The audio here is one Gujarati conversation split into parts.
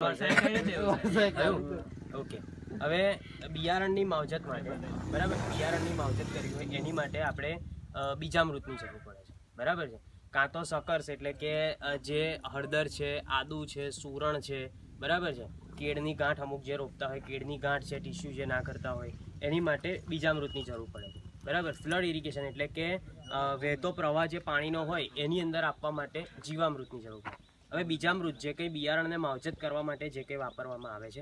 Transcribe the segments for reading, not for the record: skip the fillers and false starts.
ઓકે, હવે બિયારણની માવજત માટે બરાબર, બિયારણની માવજત કરવી હોય એની માટે આપણે બીજામૃતની જરૂર પડે છે. બરાબર છે. કાં તો સકર્સ એટલે કે જે હળદર છે, આદુ છે, સુરણ છે, બરાબર છે, કેળની ગાંઠ અમુક જે રોપતા હોય, કેળની ગાંઠ છે, ટીસ્યુ જે ના કરતા હોય એની માટે બીજામૃતની જરૂર પડે છે. બરાબર. ફ્લડ ઇરિગેશન એટલે કે વહેતો પ્રવાહ જે પાણીનો હોય એની અંદર આપવા માટે જીવામૃતની જરૂર પડે. હવે બીજામૃત જે કંઈ બિયારણને માવજત કરવા માટે જે કંઈ વાપરવામાં આવે છે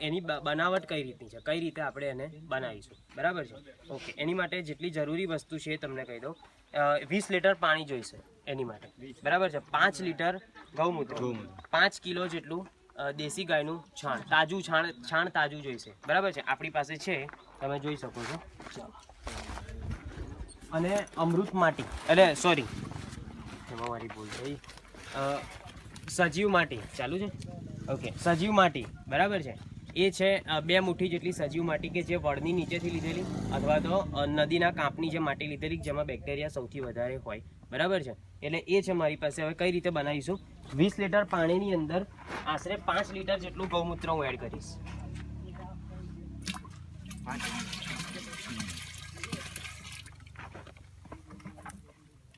એની બનાવટ કઈ રીતની છે, કઈ રીતે આપણે એને બનાવીશું. બરાબર છે. ઓકે, એની માટે જેટલી જરૂરી વસ્તુ છે એ તમને કહી દઉં. 20 લીટર પાણી જોઈશે એની માટે. બરાબર છે. 5 લીટર ગૌમૂત્ર, 5 કિલો જેટલું દેશી ગાયનું છાણ, તાજું છાણ તાજું જોઈશે. બરાબર છે. આપણી પાસે છે, તમે જોઈ શકો છો. ચાલો. અને અમૃત માટી, એટલે સોરી એમાં મારી ભૂલ થઈ, સજીવ માટી ચાલુ છે. ઓકે, સજીવ માટી બરાબર છે. એ છે 2 મુઠ્ઠી જેટલી સજીવ માટી કે જે વળની નીચેથી લીધેલી અથવા તો નદીના કાંપની જે માટી લીધેલી જેમાં બેક્ટેરિયા સૌથી વધારે હોય. બરાબર છે. એટલે એ છે મારી પાસે. હવે કઈ રીતે બનાવીશું? 20 લીટર પાણીની અંદર આશરે 5 લીટર જેટલું ગૌમૂત્ર હું એડ કરીશ.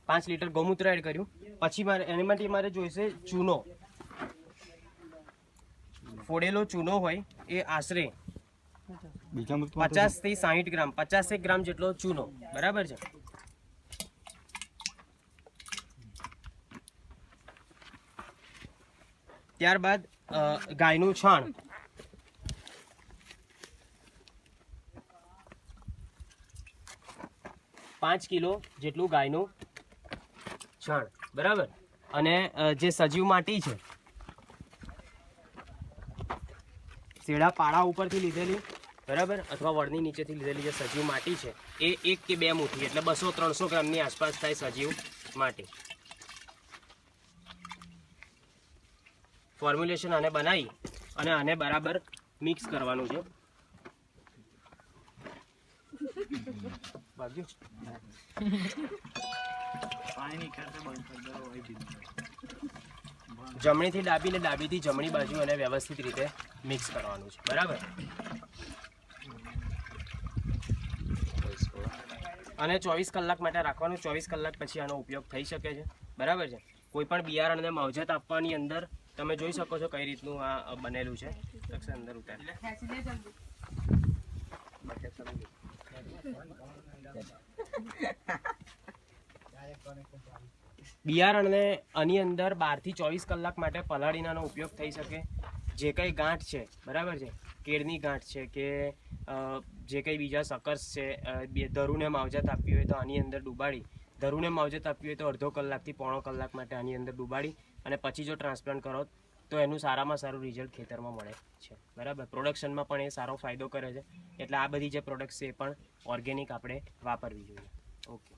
5 લીટર ગૌમૂત્ર એડ કર્યું પછી એની માટે મારે જોઈશે ચૂનો. ફોડેલો ચૂનો હોય એ આશરે 50 થી 60 ગ્રામ, 50 ગ્રામ જેટલો ચૂનો. બરાબર છે. ત્યારબાદ ગાયનું છાણ, પાંચ કિલો જેટલું ગાયનું છાણ. બરાબર. અને જે સજીવ માટી છે શેડા પાડા ઉપરથી લીધેલી, બરાબર, અથવા વળની નીચેથી લીધેલી જે સજીવ માટી છે એ 1 કે 2 મુઠ્ઠી એટલે 200-300 ગ્રામની આસપાસ થાય સજીવ માટી. ફોર્મ્યુલેશન આને બનાવી અને આને બરાબર મિક્સ કરવાનું છે. જમણીથી ડાબી ને ડાબીથી જમણી બાજુ અને વ્યવસ્થિત રીતે મિક્સ કરવાનું છે. બરાબર. અને 24 કલાક માટે રાખવાનું. 24 કલાક પછી આનો ઉપયોગ થઈ શકે છે. બરાબર છે. કોઈ પણ બિયારણને માવજત આપવાની અંદર તમે જોઈ શકો છો કઈ રીતનું આ બનેલું છે. અંદર ઉતાર બિયારણને આની અંદર 12 થી 24 કલાક માટે પલાળીનાનો ઉપયોગ થઈ શકે. જે કંઈ ગાંઠ છે, બરાબર છે, કેળની ગાંઠ છે કે જે કંઈ બીજા સકર્સ છે, ધરુને માવજત આપવી હોય તો આની અંદર ડુબાડી, ધરુને માવજત આપવી હોય તો અડધો કલાકથી પોણો કલાક માટે આની અંદર ડુબાડી અને પછી જો ટ્રાન્સપ્લાન્ટ કરો તો એનું સારામાં સારું રિઝલ્ટ ખેતરમાં મળે છે. બરાબર. પ્રોડક્શનમાં પણ એ સારો ફાયદો કરે છે. એટલે આ બધી જે પ્રોડક્ટ્સ છે એ પણ ઓર્ગેનિક આપણે વાપરવી જોઈએ. ઓકે.